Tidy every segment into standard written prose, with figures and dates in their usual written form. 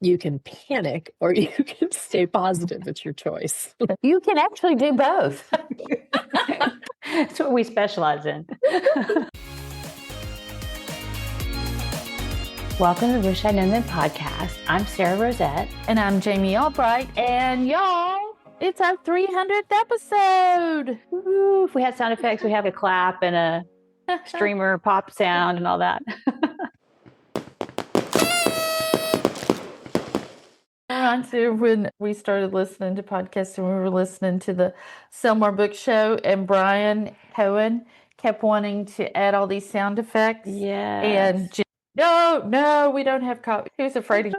You can panic or you can stay positive. It's your choice. You can actually do both. That's what we specialize in. Welcome to the Wish I'd Known Then podcast. I'm Sarah Rosette. And I'm Jamie Albright. And y'all, it's our 300th episode. Woo, if we had sound effects, we'd have a clap and a streamer pop sound and all that. So when we started listening to podcasts and we were listening to the Sell More Book Show, and Brian Cohen kept wanting to add all these sound effects. Yeah. And no, we don't have copy. He was afraid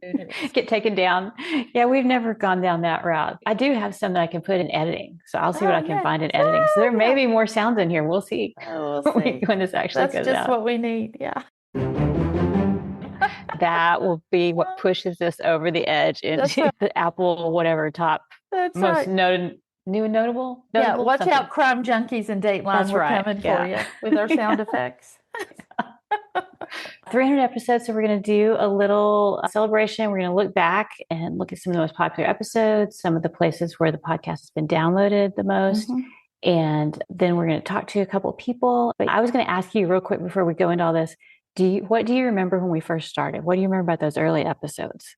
to get taken down. Yeah, we've never gone down that route. I do have some that I can put in editing. So I'll see what I can find in editing. So there may be more sounds in here. We'll see, when this actually goes out. That's just what we need. Yeah. That will be what pushes us over the edge into the Apple whatever top most noted, new and notable. Yeah, watch out, crime junkies and Dateline. We're coming for you with our sound effects. 300 episodes, so we're going to do a little celebration. We're going to look back and look at some of the most popular episodes, some of the places where the podcast has been downloaded the most. Mm-hmm. And then we're going to talk to a couple of people. But I was going to ask you real quick before we go into all this, what do you remember when we first started? What do you remember about those early episodes?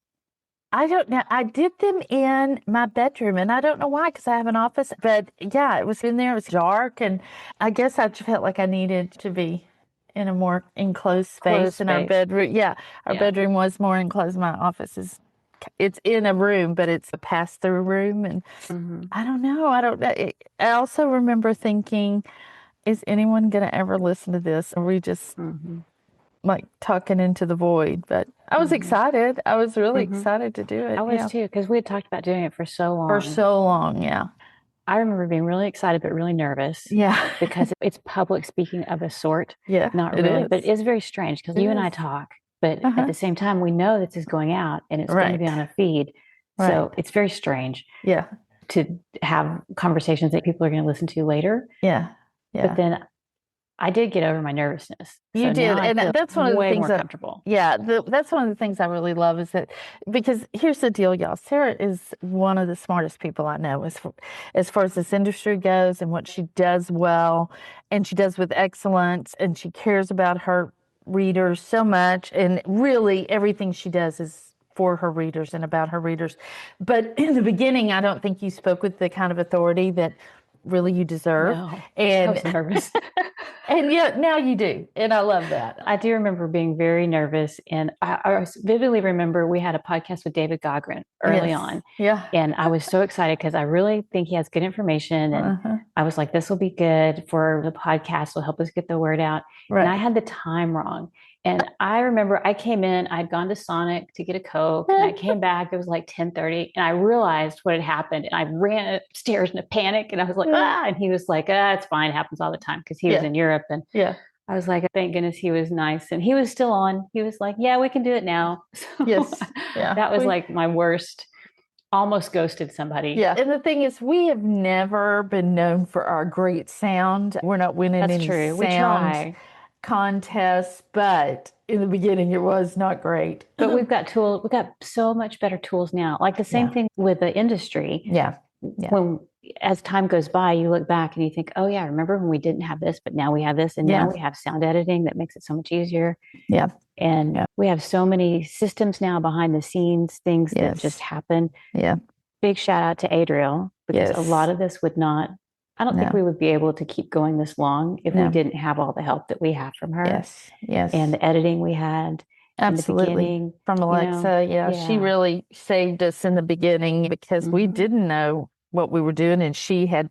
I don't know. I did them in my bedroom, and I don't know why, because I have an office. But yeah, it was in there. It was dark, and I guess I felt like I needed to be in a more enclosed space in our bedroom. Yeah, our bedroom was more enclosed. My office it's in a room, but it's a pass-through room, and I don't know. I also remember thinking, is anyone going to ever listen to this? Or we just like talking into the void? But I was excited. I was really excited to do it. I was too, because we had talked about doing it for so long. Yeah. I remember being really excited, but really nervous. Yeah. Because it's public speaking of a sort. Yeah. Not really, but it is very strange because you and I talk, but at the same time, we know this is going out and it's going to be on a feed. Right. So it's very strange. Yeah. To have conversations that people are going to listen to later. Yeah. Yeah. But then I did get over my nervousness. You did. And that's one of the things more comfortable. That's one of the things I really love is that, because here's the deal, y'all. Sarah is one of the smartest people I know as far as this industry goes, and what she does well, and she does with excellence, and she cares about her readers so much. And really everything she does is for her readers and about her readers. But in the beginning, I don't think you spoke with the kind of authority that really you deserve. No, and I was nervous. And yet now you do. And I love that. I do remember being very nervous. And I vividly remember we had a podcast with David Gogren early on. Yeah. And I was so excited because I really think he has good information. And I was like, this will be good for the podcast. Will help us get the word out. Right. And I had the time wrong. And I remember I came in, I'd gone to Sonic to get a Coke, and I came back, it was like 10:30, and I realized what had happened. And I ran upstairs in a panic, and I was like, and he was like, it's fine, it happens all the time, because he was in Europe. And I was like, thank goodness he was nice. And he was still on. He was like, yeah, we can do it now. So that was like my worst, almost ghosted somebody. Yeah. And the thing is, we have never been known for our great sound. We're not winning any sound. We try. Contests, but in the beginning it was not great. But we've got tools. We've got so much better tools now. Like the same thing with the industry. Yeah. When as time goes by, you look back and you think, oh yeah, remember when we didn't have this, but now we have this, and now we have sound editing that makes it so much easier. Yeah. And we have so many systems now behind the scenes, things that just happen. Yeah. Big shout out to Adriel, because a lot of this would not. I don't think we would be able to keep going this long if we didn't have all the help that we have from her. Yes. And the editing we had. Absolutely. In the beginning, from Alexa. She really saved us in the beginning, because we didn't know what we were doing. And she had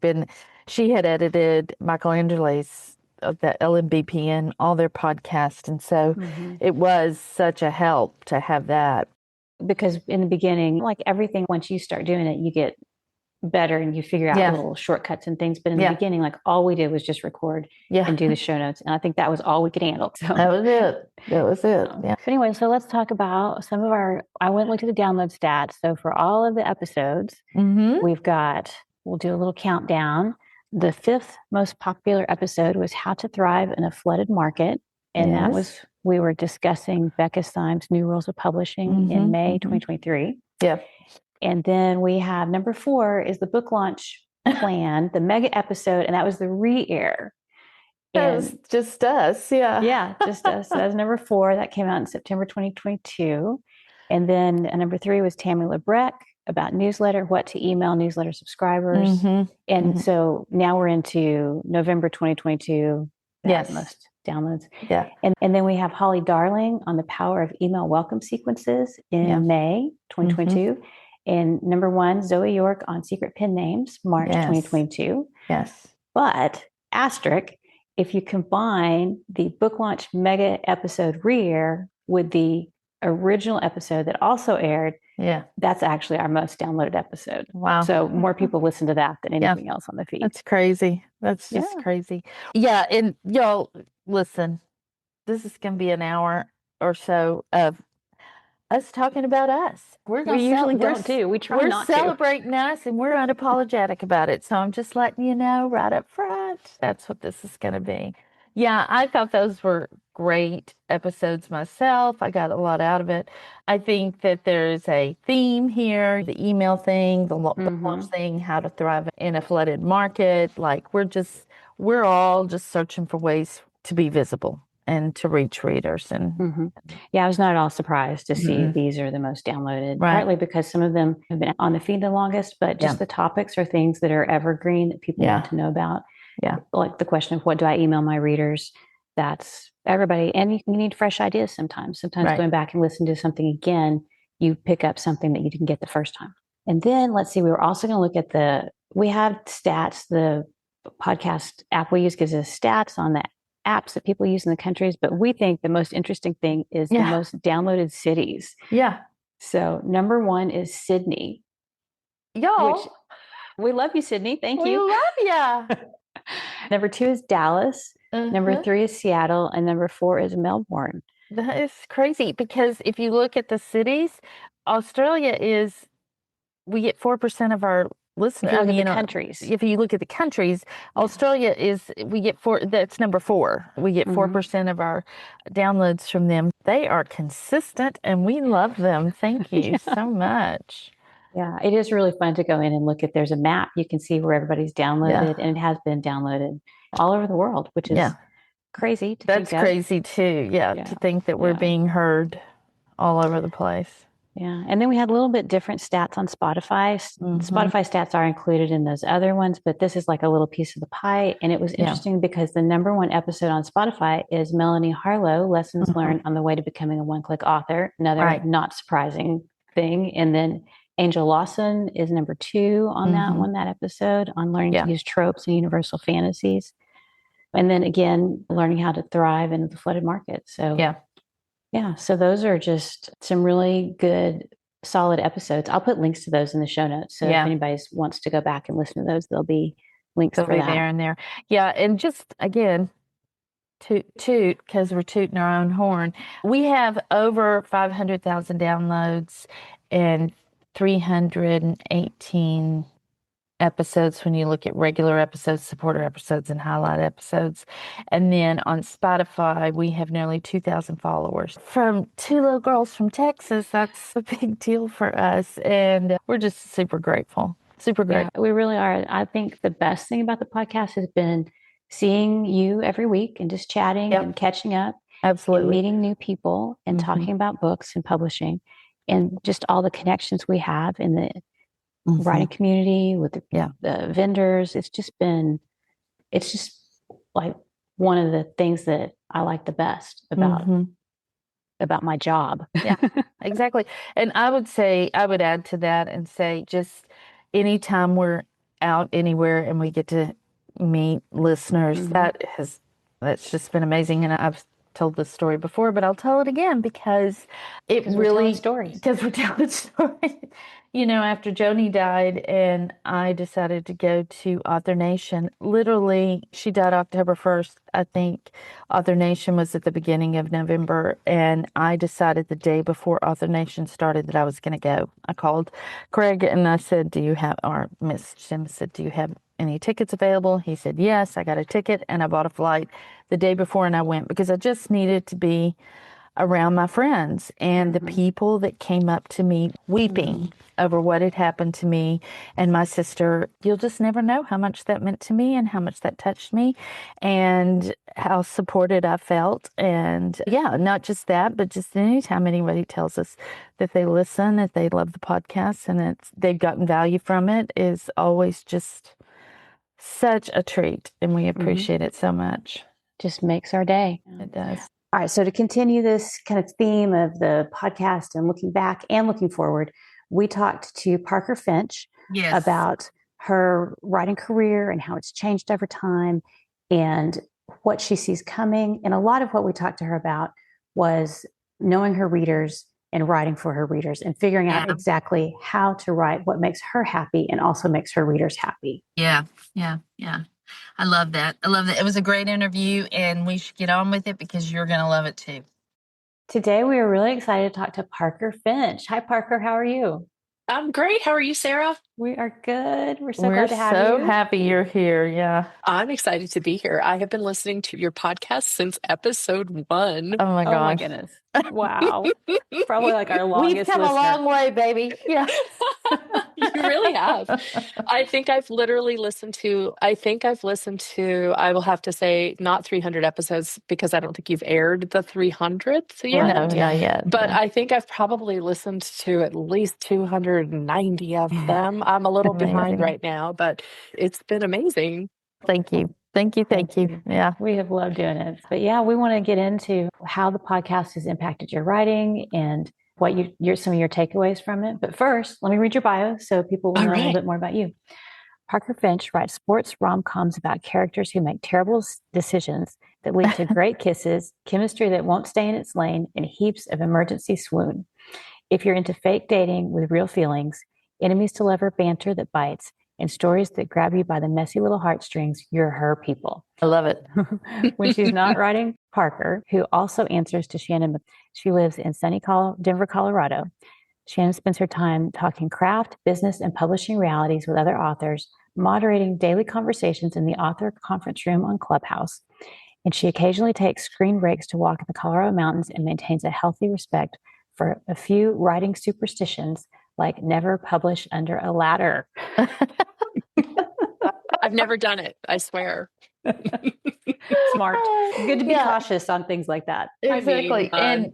edited Michael Anderley's, the LMBPN, all their podcasts. And so it was such a help to have that. Because in the beginning, like everything, once you start doing it, you get better and you figure out little shortcuts and things. But in the beginning, like all we did was just record and do the show notes. And I think that was all we could handle. So that was it. Yeah. So anyway, so let's talk about some of I went and looked at the download stats. So for all of the episodes, we'll do a little countdown. The 5th most popular episode was How to Thrive in a Flooded Market. And that was we were discussing Becca Syme's New Rules of Publishing in May 2023. Yeah. And then we have number 4 is the book launch plan, the mega episode, and that was the re-air. That was just us, yeah. Yeah, just us. So that was number 4. That came out in September 2022. And then number 3 was Tammy Labreck about newsletter, what to email newsletter subscribers. And so now we're into November 2022. Yes. Most downloads. Yeah. And then we have Holly Darling on the power of email welcome sequences in May 2022. And number 1, Zoe York on secret pen names, March 2022. Yes. But asterisk, if you combine the book launch mega episode re-air with the original episode that also aired, that's actually our most downloaded episode. Wow. So more people listen to that than anything else on the feed. That's crazy. That's just crazy. Yeah. And y'all, listen, this is going to be an hour or so of us talking about us. We usually don't do. We try not to. We're celebrating us, and we're unapologetic about it. So I'm just letting you know right up front. That's what this is going to be. Yeah, I thought those were great episodes myself. I got a lot out of it. I think that there's a theme here, the email thing, the launch thing, how to thrive in a flooded market. Like we're all just searching for ways to be visible and to reach readers. And I was not at all surprised to see these are the most downloaded, partly because some of them have been on the feed the longest, but just the topics are things that are evergreen that people want to know about. Yeah. Like the question of what do I email my readers? That's everybody. And you need fresh ideas sometimes. Sometimes going back and listening to something again, you pick up something that you didn't get the first time. And then let's see, we were also going to look at we have stats, the podcast app we use gives us stats on the apps that people use in the countries, but we think the most interesting thing is the most downloaded cities. Yeah. So number 1 is Sydney. Y'all. We love you, Sydney. Thank you. We love you. Number 2 is Dallas. Number 3 is Seattle. And number 4 is Melbourne. That is crazy because if you look at the cities, Australia we get 4% of our listeners. Countries. If you look at the countries, Australia we get 4, that's number 4. We get 4% of our downloads from them. They are consistent and we love them. Thank you so much. Yeah, it is really fun to go in and look at, there's a map. You can see where everybody's downloaded and it has been downloaded all over the world, which is crazy to think of. That's crazy too. Yeah, to think that we're being heard all over the place. Yeah. And then we had a little bit different stats on Spotify. Spotify stats are included in those other ones, but this is like a little piece of the pie. And it was interesting because the number 1 episode on Spotify is Melanie Harlow, Lessons Learned on the Way to Becoming a One-Click Author. Another not surprising thing. And then Angel Lawson is number 2 on that episode on learning to use tropes and universal fantasies. And then again, learning how to thrive in the flooded market. So so those are just some really good, solid episodes. I'll put links to those in the show notes. So if anybody wants to go back and listen to those, there'll be links for that. There and there. Yeah. And just again, toot, because we're tooting our own horn. We have over 500,000 downloads and 318 episodes when you look at regular episodes, supporter episodes, and highlight episodes. And then on Spotify, we have nearly 2,000 followers. From 2 little girls from Texas, that's a big deal for us. And we're just super grateful. Super grateful. Yeah, we really are. I think the best thing about the podcast has been seeing you every week and just chatting and catching up. Absolutely. And meeting new people and talking about books and publishing and just all the connections we have in the writing community with the vendors. It's just like one of the things that I like the best about my job. Yeah, exactly. And I would add to that and say, just anytime we're out anywhere and we get to meet listeners, that's just been amazing. And I've told this story before, but I'll tell it again because we're telling stories. After Joni died and I decided to go to Author Nation, literally she died October 1st. I think Author Nation was at the beginning of November, and I decided the day before Author Nation started that I was going to go. I called Craig and I said, or Miss Jim said, do you have any tickets available? He said, yes. I got a ticket and I bought a flight the day before and I went because I just needed to be around my friends and the people that came up to me weeping over what had happened to me and my sister. You'll just never know how much that meant to me and how much that touched me and how supported I felt. And yeah, not just that, but just anytime anybody tells us that they listen, that they love the podcast and they've gotten value from it is always just such a treat. And we appreciate it so much. Just makes our day. It does. All right. So to continue this kind of theme of the podcast and looking back and looking forward, we talked to Parker Finch about her writing career and how it's changed over time and what she sees coming. And a lot of what we talked to her about was knowing her readers and writing for her readers and figuring out exactly how to write what makes her happy and also makes her readers happy. Yeah. I love that. It was a great interview and we should get on with it because you're going to love it too. Today, we are really excited to talk to Parker Finch. Hi, Parker. How are you? I'm great. How are you, Sarah? We are good. We're so glad to have you. We're so happy you're here. Yeah. I'm excited to be here. I have been listening to your podcast since episode 1. Oh my gosh. Oh my goodness. Wow. Probably like our longest We've come listener. a long way, baby. Yeah. You really have. I think I've listened to, I will have to say, not 300 episodes because I don't think you've aired the 300th yet. No, not yet. But I think I've probably listened to at least 290 of them. I'm a little behind right now, but it's been amazing. Thank you. Yeah. We have loved doing it. But yeah, we want to get into how the podcast has impacted your writing and what some of your takeaways from it. But first, let me read your bio so people will know a little bit more about you. Parker Finch writes sports rom-coms about characters who make terrible decisions that lead to great kisses, chemistry that won't stay in its lane, and heaps of emergency swoon. If you're into fake dating with real feelings, enemies to lover banter that bites, and stories that grab you by the messy little heartstrings, you're her people. I love it. When she's not writing, Parker, who also answers to Shannon, she lives in sunny Denver, Colorado. Shannon spends her time talking craft, business, and publishing realities with other authors, moderating daily conversations in the author conference room on Clubhouse. And she occasionally takes screen breaks to walk in the Colorado mountains and maintains a healthy respect for a few writing superstitions like never publish under a ladder. I've never done it, I swear. Smart. Good to be cautious on things like that. Exactly. And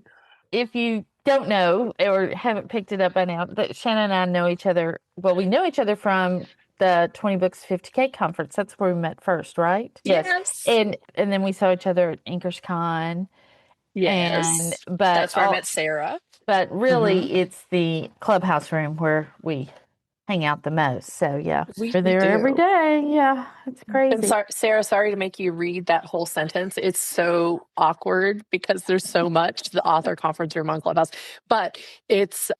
if you don't know or haven't picked it up by now, that Shannon and I know each other. Well, we know each other from the 20 Books 50K conference. That's where we met first, right? Yes. And then we saw each other at Inkers Con. Yes. But that's where I met Sarah. But really, it's the Clubhouse room where we hang out the most. So yeah, we're there every day. Yeah, it's crazy. And Sarah, sorry to make you read that whole sentence. It's so awkward because there's so much the author conference room on Clubhouse. But it's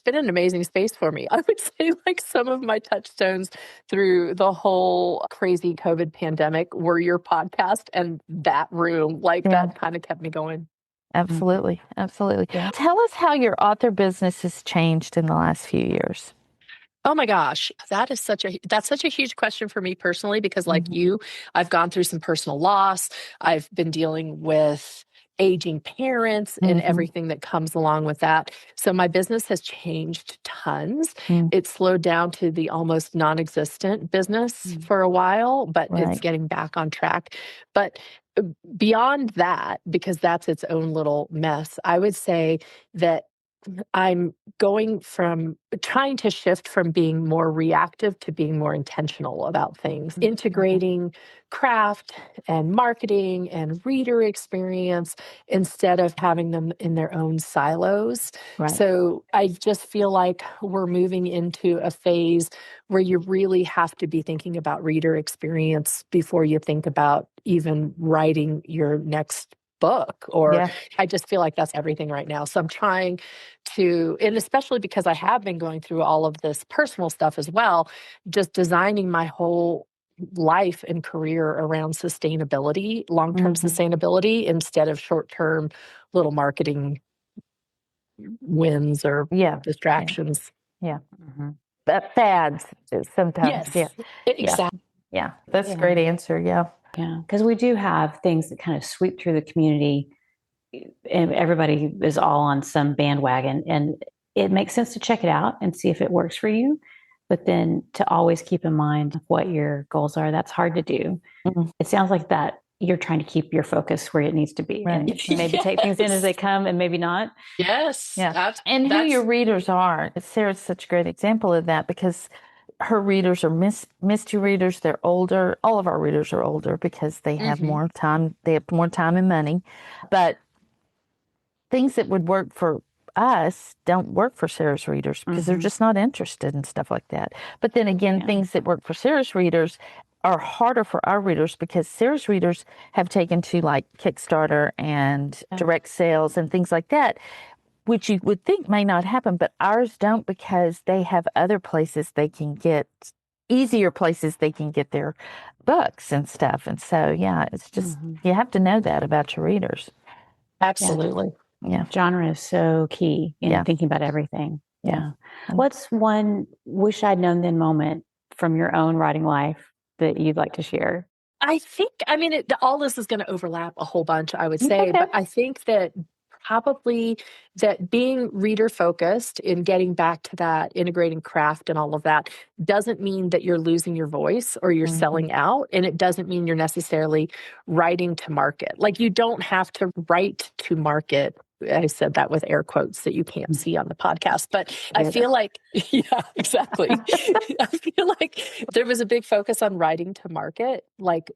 been an amazing space for me. I would say like some of my touchstones through the whole crazy COVID pandemic were your podcast and that room. Like that kind of kept me going. Absolutely. Yeah. Tell us how your author business has changed in the last few years. Oh my gosh, that's such a huge question for me personally, because like you, I've gone through some personal loss. I've been dealing with aging parents and everything that comes along with that. So my business has changed tons. It slowed down to the almost non-existent business for a while, but it's getting back on track. But beyond that, because that's its own little mess, I would say that I'm going from trying to shift from being more reactive to being more intentional about things, integrating craft and marketing and reader experience instead of having them in their own silos. Right. So I just feel like we're moving into a phase where you really have to be thinking about reader experience before you think about even writing your next book, or I just feel like that's everything right now. So I'm trying to, and especially because I have been going through all of this personal stuff as well, just designing my whole life and career around sustainability, long-term sustainability, instead of short-term little marketing wins or distractions. Fads sometimes. Yes, exactly. Yeah, that's a great answer. Yeah. Yeah, because we do have things that kind of sweep through the community, and everybody is all on some bandwagon, and it makes sense to check it out and see if it works for you. But then to always keep in mind what your goals are, that's hard to do. Mm-hmm. It sounds like that you're trying to keep your focus where it needs to be, and maybe take things in as they come and maybe not. Yes. Yeah. And who your readers are. Sarah's such a great example of that, because her readers are mystery readers. They're older. All of our readers are older because they have more time. They have more time and money. But things that would work for us don't work for Sarah's readers because they're just not interested in stuff like that. But then again, things that work for Sarah's readers are harder for our readers because Sarah's readers have taken to like Kickstarter and direct sales and things like that, which you would think may not happen, but ours don't, because they have other places they can get, easier places they can get their books and stuff. And so, yeah, it's just, you have to know that about your readers. Absolutely. Yeah. Genre is so key in thinking about everything. Yeah. What's one wish I'd known then moment from your own writing life that you'd like to share? I think, all this is going to overlap a whole bunch, I would say, but I think that probably that being reader focused in getting back to that integrating craft and all of that doesn't mean that you're losing your voice or you're selling out. And it doesn't mean you're necessarily writing to market. Like, you don't have to write to market. I said that with air quotes that you can't see on the podcast, but I feel like, yeah, exactly. I feel like there was a big focus on writing to market, like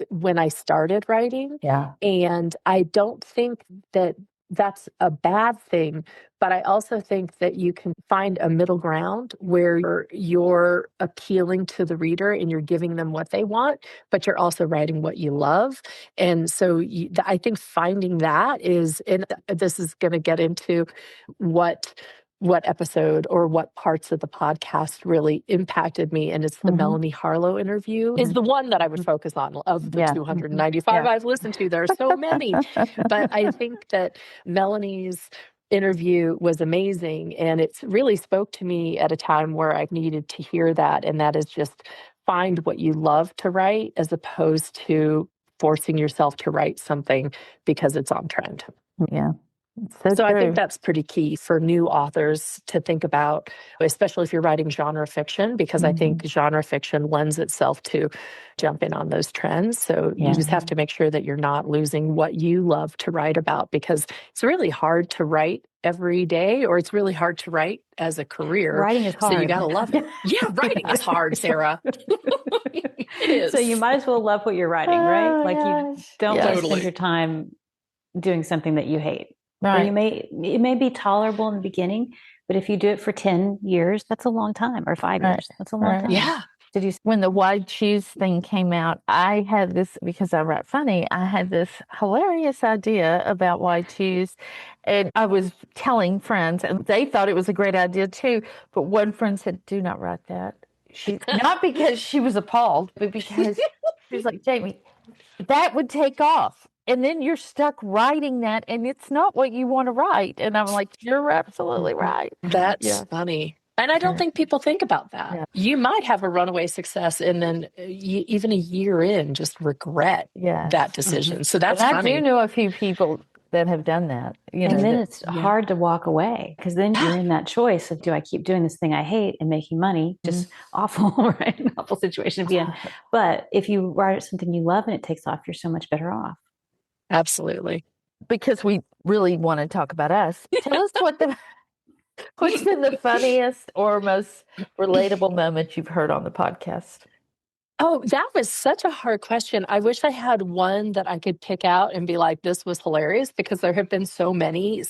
when I started writing. Yeah. And I don't think that that's a bad thing, but I also think that you can find a middle ground where you're appealing to the reader and you're giving them what they want, but you're also writing what you love. And so I think finding that is, and this is going to get into what episode or what parts of the podcast really impacted me. And it's the Melanie Harlow interview is the one that I would focus on of the 295 I've listened to. There are so many, but I think that Melanie's interview was amazing. And it really spoke to me at a time where I needed to hear that. And that is just find what you love to write as opposed to forcing yourself to write something because it's on trend. Yeah. So I think that's pretty key for new authors to think about, especially if you're writing genre fiction, because I think genre fiction lends itself to jumping on those trends. So you just have to make sure that you're not losing what you love to write about, because it's really hard to write every day, or it's really hard to write as a career. Writing is hard. So you got to love it. Yeah, writing is hard, Sarah. It is. So you might as well love what you're writing, right? Like you don't waste your time doing something that you hate. Right. Or it may be tolerable in the beginning, but if you do it for 10 years, that's a long time, or 5 years. That's a long time. Yeah. When the Wide Shoes thing came out, I had this, because I write funny, I had this hilarious idea about wide shoes. And I was telling friends, and they thought it was a great idea too. But one friend said, do not write that. Not because she was appalled, but because she was like, Jamie, that would take off. And then you're stuck writing that, and it's not what you want to write. And I'm like, you're absolutely right. That's funny. And I don't think people think about that. Yeah. You might have a runaway success, and then even a year in, just regret that decision. So that's funny. I do know a few people that have done that. And then it's hard to walk away, because then you're in that choice of, do I keep doing this thing I hate and making money? Just awful, right? An awful situation to be in. But if you write something you love and it takes off, you're so much better off. Absolutely. Because we really want to talk about us. Tell us what's been the funniest or most relatable moment you've heard on the podcast? Oh, that was such a hard question. I wish I had one that I could pick out and be like, this was hilarious, because there have been so many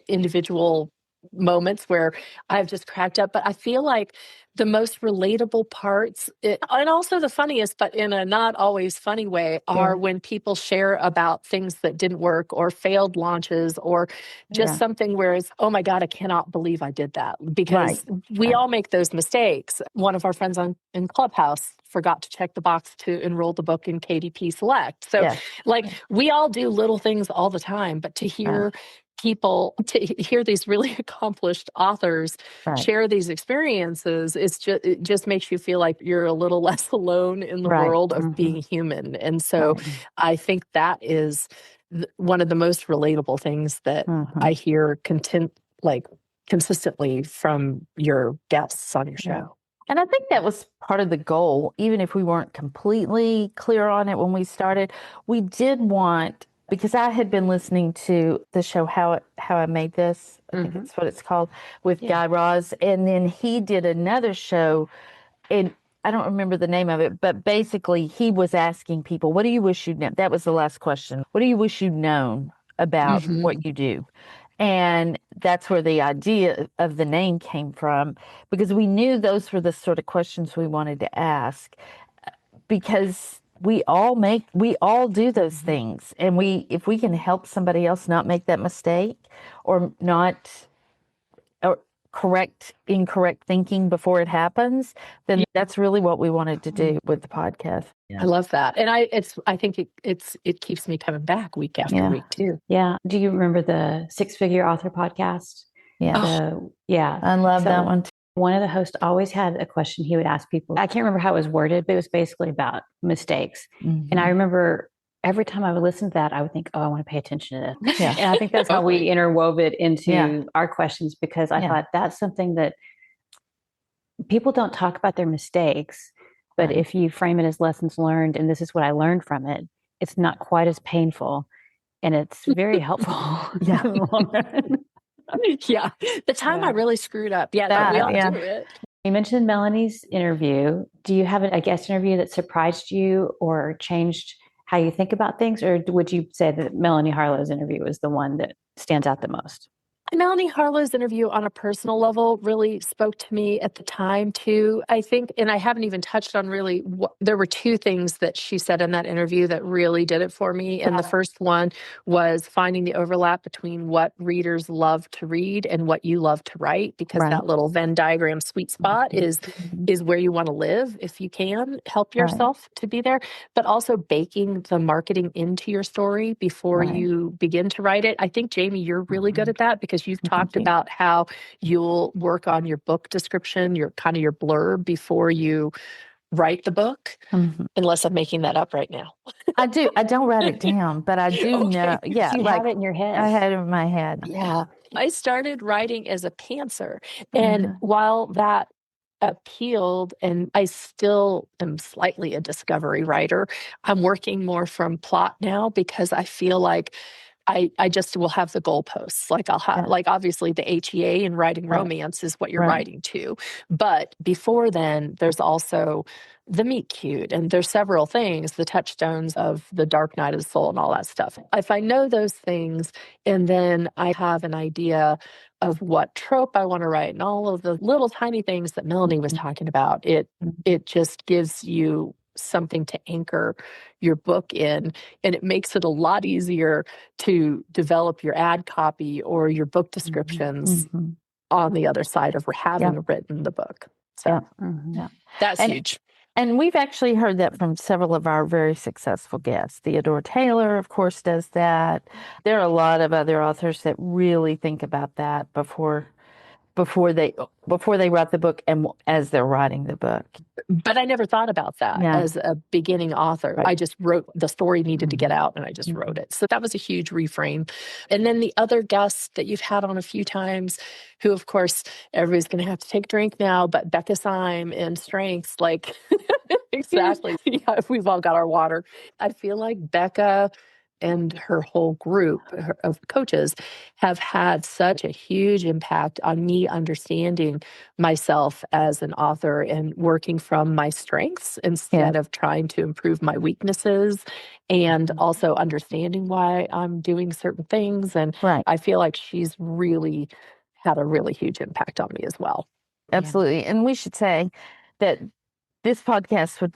individual moments where I've just cracked up. But I feel like the most relatable parts, and also the funniest, but in a not always funny way, are when people share about things that didn't work, or failed launches, or just something where it's, oh my God, I cannot believe I did that. Because we all make those mistakes. One of our friends in Clubhouse forgot to check the box to enroll the book in KDP Select. So we all do little things all the time, but to hear people to hear these really accomplished authors share these experiences, it just makes you feel like you're a little less alone in the world of being human. And so I think that is one of the most relatable things that I hear consistently from your guests on your show. And I think that was part of the goal, even if we weren't completely clear on it when we started. We did want, because I had been listening to the show How I Made This, I think that's what it's called, with Guy Raz, and then he did another show, and I don't remember the name of it, but basically he was asking people, what do you wish you'd known? That was the last question. What do you wish you'd known about what you do? And that's where the idea of the name came from, because we knew those were the sort of questions we wanted to ask, because we all do those things. And if we can help somebody else not make that mistake or not correct incorrect thinking before it happens, then that's really what we wanted to do with the podcast. I love that. And I think it keeps me coming back week after week too. Yeah. Do you remember the 6-Figure Author podcast? Yeah. I love that one too. One of the hosts always had a question he would ask people. I can't remember how it was worded, but it was basically about mistakes. And I remember every time I would listen to that, I would think, oh, I want to pay attention to this. And I think that's how we interwove it into our questions, because I thought that's something that people don't talk about their mistakes. But if you frame it as lessons learned, and this is what I learned from it, it's not quite as painful, and it's very helpful. The time I really screwed up. We all do it. You mentioned Melanie's interview. Do you have a guest interview that surprised you or changed how you think about things? Or would you say that Melanie Harlow's interview is the one that stands out the most? Melanie Harlow's interview on a personal level really spoke to me at the time too, I think, and I haven't even touched on really there were two things that she said in that interview that really did it for me. And the first one was finding the overlap between what readers love to read and what you love to write, because that little Venn diagram sweet spot is where you want to live if you can help yourself to be there, but also baking the marketing into your story before you begin to write it. I think, Jamie, you're really good at that, because you've talked about how you'll work on your book description, your blurb before you write the book, unless I'm making that up right now. I do. I don't write it down, but I do know. Yeah. You have it in your head. I had it in my head. Yeah. I started writing as a pantser. And while that appealed, and I still am slightly a discovery writer, I'm working more from plot now, because I feel like I just will have the goalposts. Like I'll have, like, obviously the HEA and writing romance is what you're writing to. But before then, there's also the meet cute, and there's several things, the touchstones of the dark night of the soul and all that stuff. If I know those things, and then I have an idea of what trope I want to write and all of the little tiny things that Melanie was talking about, it just gives you something to anchor your book in, and it makes it a lot easier to develop your ad copy or your book descriptions on the other side of having written the book. So that's huge. And we've actually heard that from several of our very successful guests. Theodore Taylor, of course, does that. There are a lot of other authors that really think about that before they write the book and as they're writing the book. But I never thought about that as a beginning author. I just wrote, the story needed to get out, and I just wrote it. So that was a huge reframe. And then the other guests that you've had on a few times, who, of course, everybody's going to have to take a drink now, but Becca Syme and Strengths, like, exactly. We've all got our water. I feel like Becca and her whole group of coaches have had such a huge impact on me understanding myself as an author and working from my strengths instead of trying to improve my weaknesses, and also understanding why I'm doing certain things. And I feel like she's really had a really huge impact on me as well. Absolutely. And we should say that this podcast would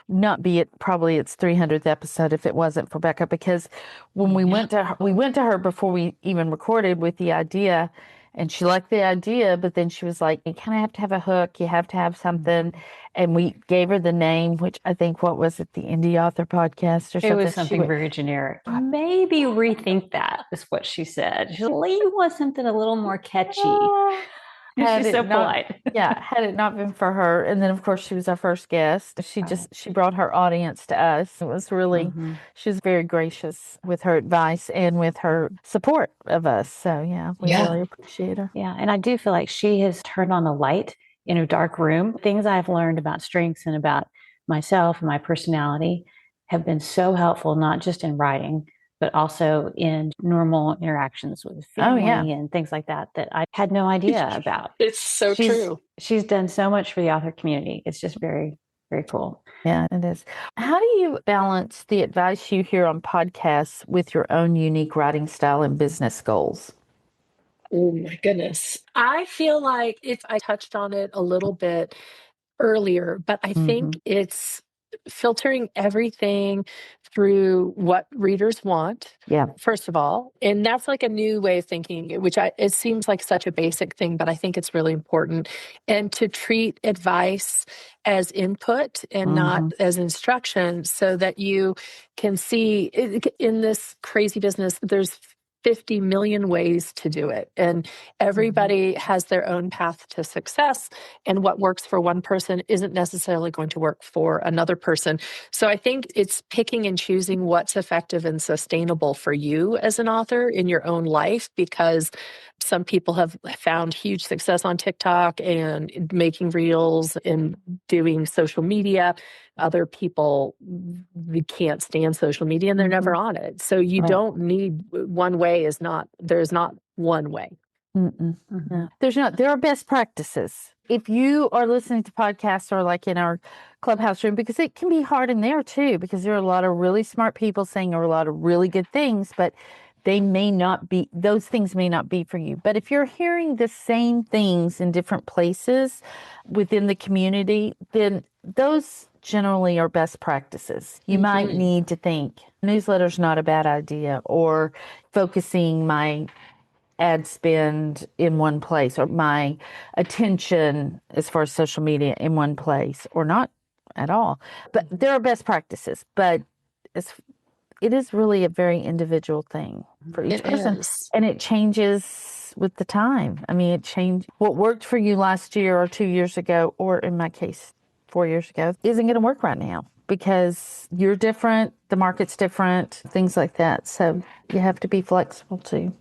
not be at probably its 300th episode if it wasn't for Becca, because when we went to her before we even recorded with the idea, And she liked the idea, but then she was like, you kind of have to have a hook. You have to have something. And we gave her the name, which I think, what was it? The Indie Author Podcast or something? It was something very generic. Maybe rethink that, is what she said. She's like, you want something a little more catchy. She's so polite. Had it not been for her. And then, of course, she was our first guest. She brought her audience to us. It was really, she was very gracious with her advice and with her support of us. So, we really appreciate her. Yeah. And I do feel like she has turned on a light in a dark room. Things I've learned about strengths and about myself and my personality have been so helpful, not just in writing, but also in normal interactions with family and things like that, that I had no idea about. It's so true. She's done so much for the author community. It's just very, very cool. Yeah, it is. How do you balance the advice you hear on podcasts with your own unique writing style and business goals? Oh my goodness. I feel like I touched on it a little bit earlier, but I think it's filtering everything through what readers want. Yeah. First of all, and that's like a new way of thinking, which it seems like such a basic thing, but I think it's really important. And to treat advice as input and not as instruction, so that you can see in this crazy business, there's 50 million ways to do it. And everybody has their own path to success. And what works for one person isn't necessarily going to work for another person. So I think it's picking and choosing what's effective and sustainable for you as an author in your own life, because some people have found huge success on TikTok and making reels and doing social media. Other people, we can't stand social media and they're never on it. So you don't need one way. There's not one way. There's not. There are best practices. If you are listening to podcasts or like in our clubhouse room, because it can be hard in there too, because there are a lot of really smart people saying a lot of really good things, but those things may not be for you. But if you're hearing the same things in different places within the community, then those generally are best practices. You might need to think, newsletter's not a bad idea, or focusing my ad spend in one place, or my attention as far as social media in one place, or not at all. But there are best practices, but it is really a very individual thing for each person. And it changes with the time. I mean, it changed. What worked for you last year or 2 years ago, or in my case, 4 years ago, isn't going to work right now, because you're different, the market's different, things like that. So you have to be flexible too.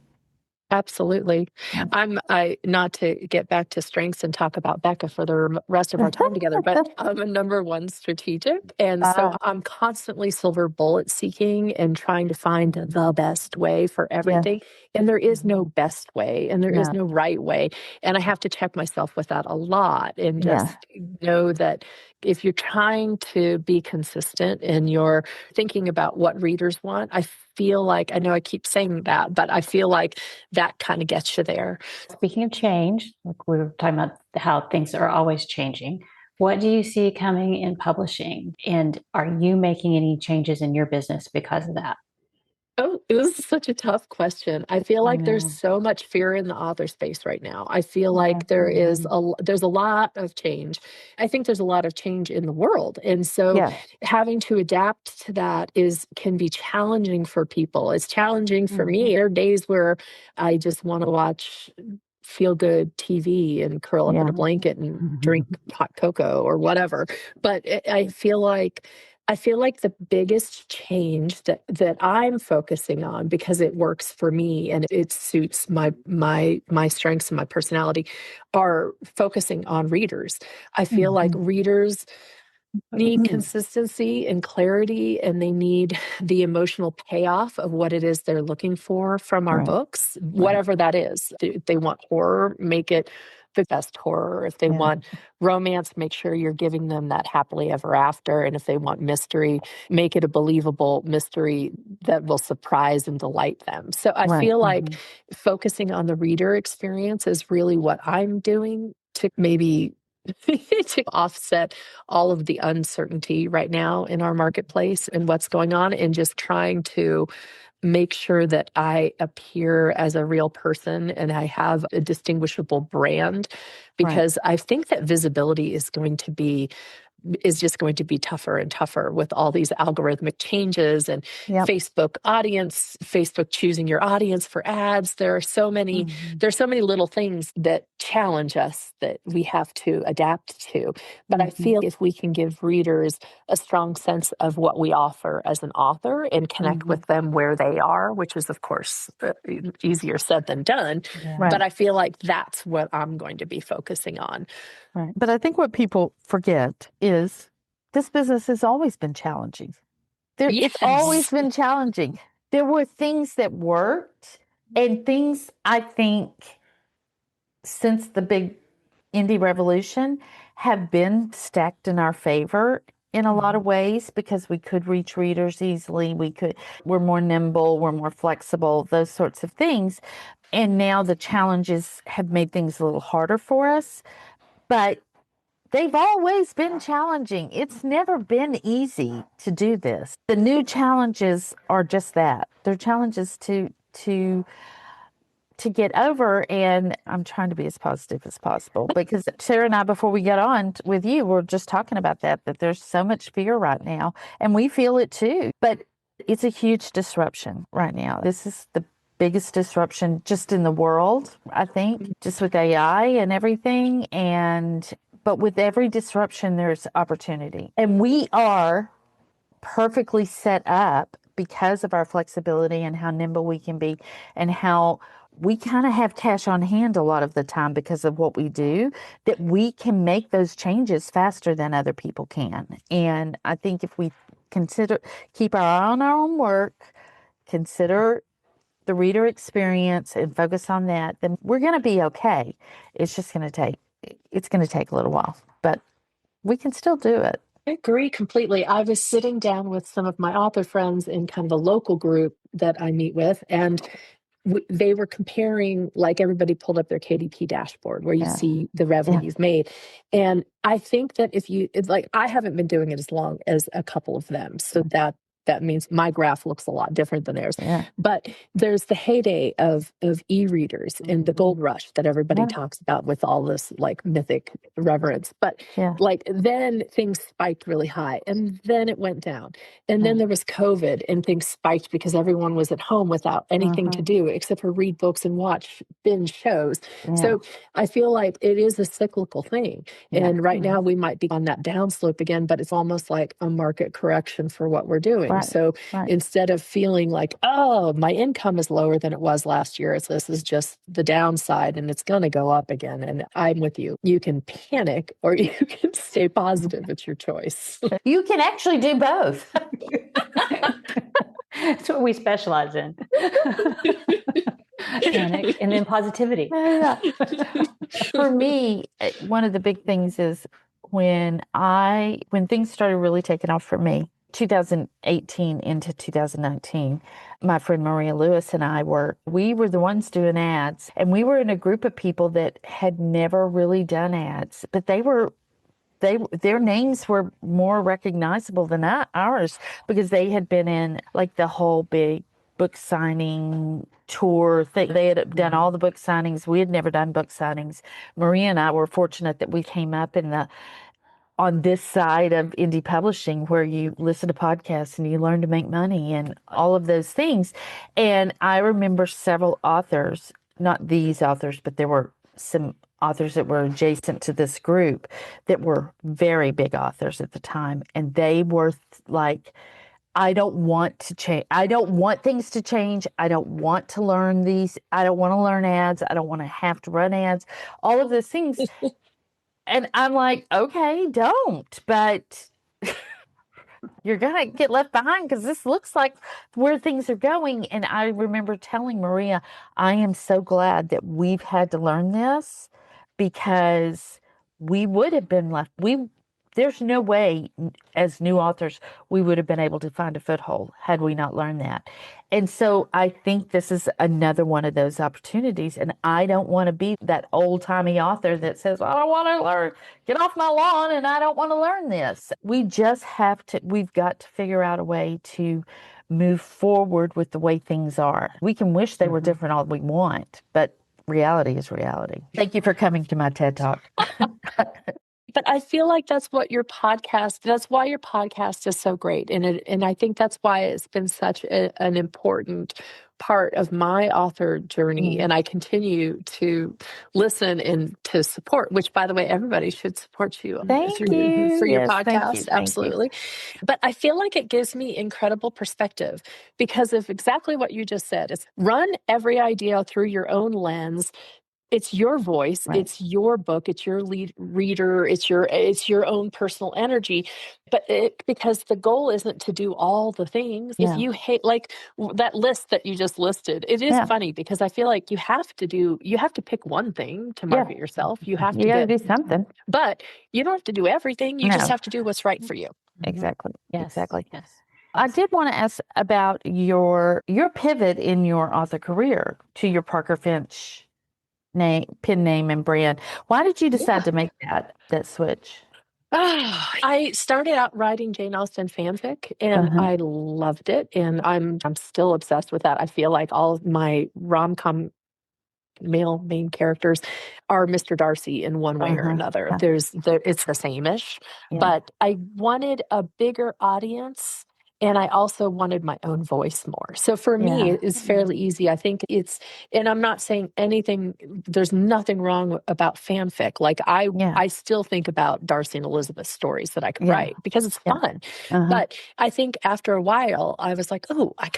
Absolutely. I not to get back to strengths and talk about Becca for the rest of our time together, but I'm a number one strategic. And so I'm constantly silver bullet seeking and trying to find the best way for everything. And there is no best way and there is no right way. And I have to check myself with that a lot, and just know that if you're trying to be consistent and you're thinking about what readers want, I feel like, I know I keep saying that, but I feel like that kind of gets you there. Speaking of change, like we were talking about how things are always changing. What do you see coming in publishing? And are you making any changes in your business because of that? Oh, it was such a tough question. I feel like there's so much fear in the author space right now. I feel like there's a lot of change. I think there's a lot of change in the world. And so having to adapt to that can be challenging for people. It's challenging for me. There are days where I just want to watch feel good TV and curl up in a blanket and drink hot cocoa or whatever. But I feel like the biggest change that I'm focusing on, because it works for me and it suits my strengths and my personality, are focusing on readers. I feel like readers need consistency and clarity, and they need the emotional payoff of what it is they're looking for from our books, whatever that is. If they want horror, make it the best horror. If they want romance, make sure you're giving them that happily ever after. And if they want mystery, make it a believable mystery that will surprise and delight them. So I feel like focusing on the reader experience is really what I'm doing to maybe to offset all of the uncertainty right now in our marketplace and what's going on, and just trying to make sure that I appear as a real person and I have a distinguishable brand, because I think that visibility is just going to be tougher and tougher with all these algorithmic changes and Facebook choosing your audience for ads. There's so many little things that challenge us that we have to adapt to. But I feel if we can give readers a strong sense of what we offer as an author and connect with them where they are, which is of course easier said than done. But I feel like that's what I'm going to be focusing on. Right. But I think what people forget is this business has always been challenging. It's always been challenging. There were things that worked and things, I think, since the big indie revolution have been stacked in our favor in a lot of ways, because we could reach readers easily. We're more nimble, we're more flexible, those sorts of things. And now the challenges have made things a little harder for us. But they've always been challenging. It's never been easy to do this. The new challenges are just that. They're challenges to get over, and I'm trying to be as positive as possible, because Sarah and I, before we got on with you, were just talking about that there's so much fear right now, and we feel it too. But it's a huge disruption right now. This is the biggest disruption just in the world, I think, just with AI and everything. But with every disruption, there's opportunity. And we are perfectly set up because of our flexibility and how nimble we can be, and how we kind of have cash on hand a lot of the time because of what we do, that we can make those changes faster than other people can. And I think if we keep our eye on our own work, consider the reader experience and focus on that, then we're going to be okay. It's going to take a little while, but we can still do it. I agree completely. I was sitting down with some of my author friends in kind of a local group that I meet with, and they were comparing, like, everybody pulled up their KDP dashboard where you see the revenues made. And I think that it's like, I haven't been doing it as long as a couple of them. So that means my graph looks a lot different than theirs. But there's the heyday of e-readers and the gold rush that everybody talks about with all this like mythic reverence. But like, then things spiked really high and then it went down. And then there was COVID and things spiked because everyone was at home without anything to do except for read books and watch binge shows. So I feel like it is a cyclical thing. And right now we might be on that downslope again, but it's almost like a market correction for what we're doing. So instead of feeling like, oh, my income is lower than it was last year, this is just the downside and it's going to go up again. And I'm with you. You can panic or you can stay positive. It's your choice. You can actually do both. That's what we specialize in. Panic and then positivity. For me, one of the big things is when things started really taking off for me, 2018 into 2019, my friend Maria Lewis and I were the ones doing ads, and we were in a group of people that had never really done ads, but their names were more recognizable than ours because they had been in like the whole big book signing tour thing. They had done all the book signings. We had never done book signings. Maria and I were fortunate that we came up on this side of indie publishing, where you listen to podcasts and you learn to make money and all of those things. And I remember several authors, not these authors, but there were some authors that were adjacent to this group that were very big authors at the time. And they were like, I don't want to change. I don't want things to change. I don't want to learn these. I don't want to learn ads. I don't want to have to run ads, all of those things. And I'm like, okay, don't, but you're going to get left behind because this looks like where things are going. And I remember telling Maria, I am so glad that we've had to learn this, because we would have been left. There's no way as new authors we would have been able to find a foothold had we not learned that. And so I think this is another one of those opportunities. And I don't want to be that old-timey author that says, I don't want to learn, get off my lawn, and I don't want to learn this. We've got to figure out a way to move forward with the way things are. We can wish they were different all we want, but reality is reality. Thank you for coming to my TED Talk. But I feel like that's why your podcast is so great. And I think that's why it's been such an important part of my author journey. And I continue to listen and to support, which, by the way, everybody should support you for your podcast. Absolutely. But I feel like it gives me incredible perspective because of exactly what you just said. It's run every idea through your own lens. It's your voice, it's your book, it's your lead reader, it's your own personal energy. But because the goal isn't to do all the things. If you hate, like that list that you just listed, it is funny because I feel like you have to pick one thing to market yourself. You have to do something. But you don't have to do everything. You just have to do what's right for you. Exactly. Yes. Exactly. Yes. I did want to ask about your pivot in your author career to your Parker Finch pen name and brand. Why did you decide to make that switch? I started out writing Jane Austen fanfic and I loved it. And I'm still obsessed with that. I feel like all of my rom-com male main characters are Mr. Darcy in one way or another. It's the same-ish, but I wanted a bigger audience. And I also wanted my own voice more. So for me, it's fairly easy. I think and I'm not saying anything, there's nothing wrong about fanfic. Like I still think about Darcy and Elizabeth stories that I could write because it's fun. But I think after a while, I was like, oh, I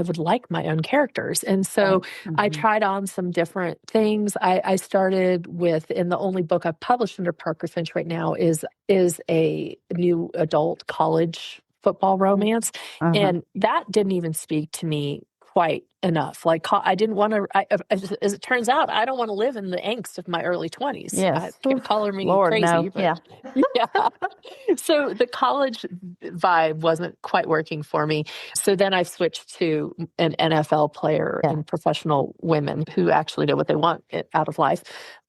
would like my own characters. And so I tried on some different things. I started with, and the only book I've published under Parker Finch right now is a new adult college football romance. And that didn't even speak to me quite enough. Like I didn't want to, as it turns out, I don't want to live in the angst of my early 20s. Yes. Color me Lord, crazy. no. But, So the college vibe wasn't quite working for me. So then I switched to an NFL player and professional women who actually know what they want out of life.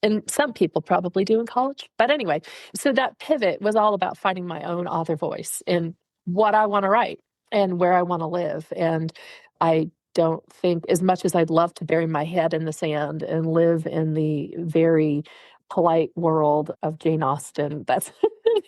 And some people probably do in college. But anyway, so that pivot was all about finding my own author voice and what I want to write and where I want to live. And I don't think, as much as I'd love to bury my head in the sand and live in the very polite world of Jane Austen,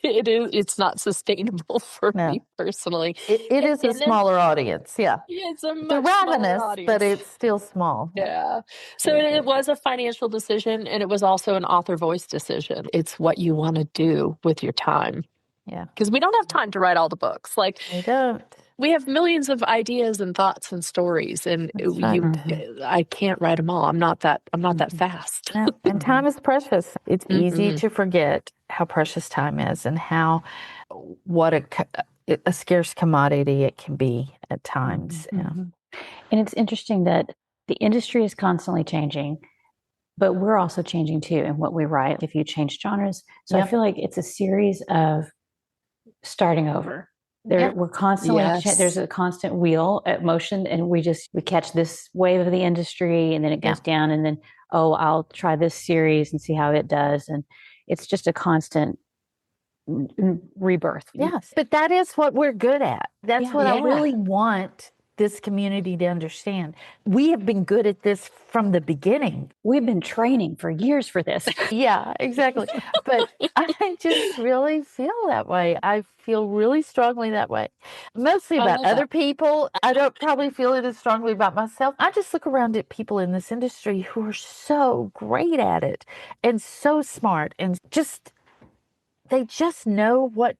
it's not sustainable for me personally. It is a smaller audience. Yeah. It's a much They're ravenous, smaller audience. but it's still small. Yeah. So it was a financial decision and it was also an author voice decision. It's what you want to do with your time. Yeah. Because we don't have time to write all the books. Like we don't. We have millions of ideas and thoughts and stories, and I can't write them all. I'm not that fast. No. And time is precious. It's easy to forget how precious time is and what a scarce commodity it can be at times. And it's interesting that the industry is constantly changing, but we're also changing too in what we write. If you change genres, so I feel like it's a series of starting over. We're constantly there's a constant wheel at motion, and we catch this wave of the industry, and then it goes down, and then I'll try this series and see how it does, and it's just a constant rebirth. Yes, but that is what we're good at. That's what I really want this community to understand. We have been good at this from the beginning. We've been training for years for this. Yeah, exactly. But I just really feel that way. I feel really strongly that way. Mostly about other people. I don't probably feel it as strongly about myself. I just look around at people in this industry who are so great at it and so smart and they just know what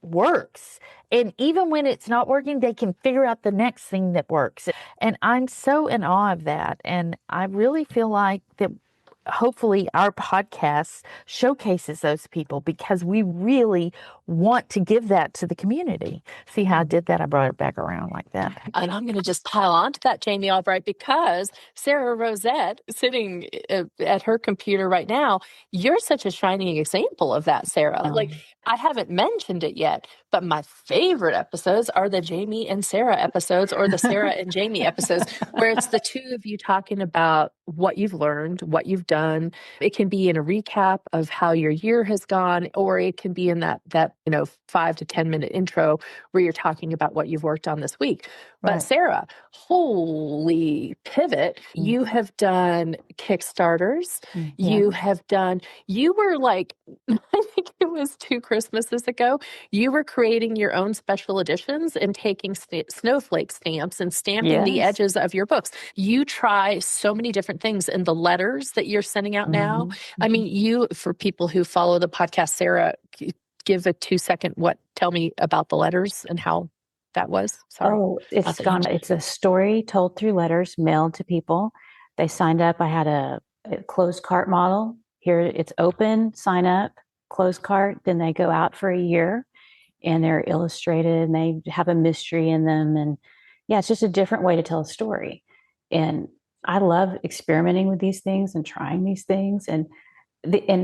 works. And even when it's not working, they can figure out the next thing that works. And I'm so in awe of that. And I really feel like that hopefully our podcast showcases those people because we really want to give that to the community. See how I did that? I brought it back around like that. And I'm going to just pile on to that, Jamie Albright, because Sarah Rosette, sitting at her computer right now, you're such a shining example of that, Sarah. Like, I haven't mentioned it yet, but my favorite episodes are the Jamie and Sarah episodes or the Sarah and Jamie episodes, where it's the two of you talking about what you've learned, what you've done, done. It can be in a recap of how your year has gone, or it can be in that 5 to 10 minute intro where you're talking about what you've worked on this week. But Sarah, holy pivot. You have done Kickstarters. You were like, I think it was 2 Christmases ago, you were creating your own special editions and taking snowflake stamps and stamping the edges of your books. You try so many different things, and the letters that you're sending out now. I mean, for people who follow the podcast, Sarah, give a 2-second tell me about the letters and how that was. Sorry. Oh, it's a story told through letters mailed to people. They signed up. I had a closed cart model. Here it's open, sign up, closed cart. Then they go out for a year and they're illustrated and they have a mystery in them. And it's just a different way to tell a story. And I love experimenting with these things and trying these things. And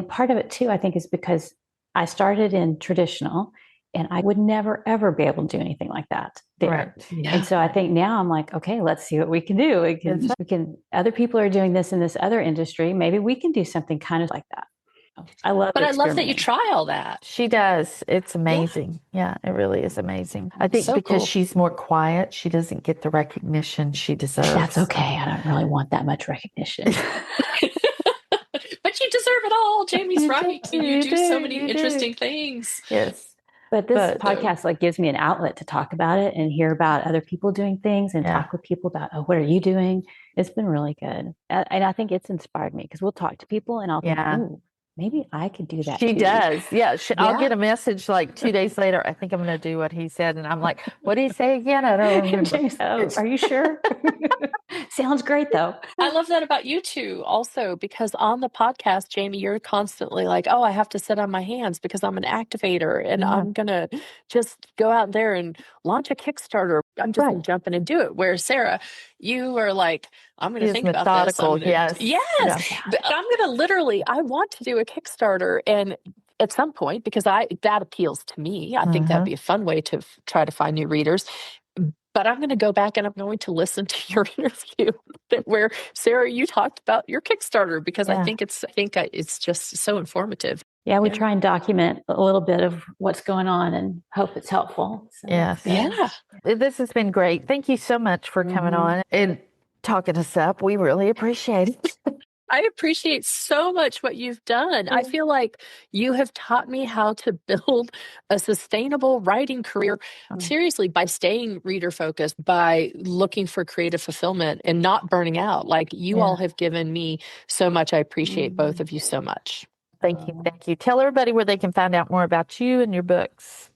part of it too, I think, is because I started in traditional and I would never, ever be able to do anything like that there. Right. Yeah. And so I think now I'm like, okay, let's see what we can do. We can, other people are doing this in this other industry. Maybe we can do something kind of like that. I love that you try all that. She does. It's amazing. Yeah, it really is amazing. I think because she's more quiet, she doesn't get the recognition she deserves. That's okay. I don't really want that much recognition. But you deserve it all. Jamie's right. You do so many interesting things. Yes. But this podcast gives me an outlet to talk about it and hear about other people doing things and talk with people about, what are you doing? It's been really good. And I think it's inspired me because we'll talk to people and I'll think, ooh, maybe I could do that. She does. Yeah. I'll get a message 2 days later. I think I'm going to do what he said. And I'm like, what did he say again? I don't remember. Are you sure? Sounds great though. I love that about you two also, because on the podcast, Jamie, you're constantly like, I have to sit on my hands because I'm an activator and I'm going to just go out there and launch a Kickstarter. I'm just going to jump in and do it. Where Sarah, you are like, I'm going to think about this. Yes. But I'm going to I want to do a Kickstarter. And at some point, because that appeals to me, I think that'd be a fun way to try to find new readers. But I'm going to go back and I'm going to listen to your interview where, Sarah, you talked about your Kickstarter, because I think it's just so informative. Yeah, we try and document a little bit of what's going on and hope it's helpful. So, This has been great. Thank you so much for coming on and talking us up. We really appreciate it. I appreciate so much what you've done. I feel like you have taught me how to build a sustainable writing career, seriously, by staying reader focused, by looking for creative fulfillment and not burning out. You all have given me so much. I appreciate both of you so much. Thank you. Thank you. Tell everybody where they can find out more about you and your books.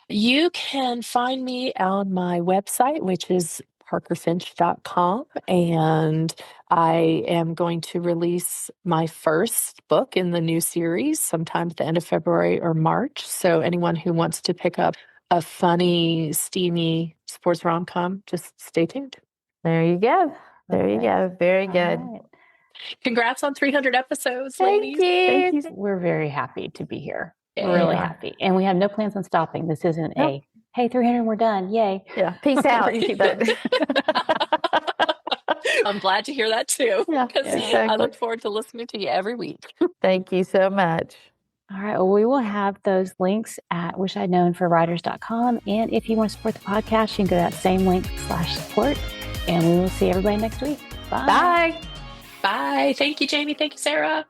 You can find me on my website, which is parkerfinch.com, and I am going to release my first book in the new series sometime at the end of February or March. So anyone who wants to pick up a funny, steamy sports rom-com, just stay tuned. There you go. There you go. Very good. Right. Congrats on 300 episodes, ladies. Thank you. We're very happy to be here. We're really happy. And we have no plans on stopping. This isn't hey, 300, we're done. Yay. Yeah. Peace out. I'm glad to hear that too. Yeah, exactly. I look forward to listening to you every week. Thank you so much. All right. Well, we will have those links at wishidknownforwriters.com. And if you want to support the podcast, you can go to that same link /support. And we will see everybody next week. Bye. Bye. Bye. Thank you, Jamie. Thank you, Sarah.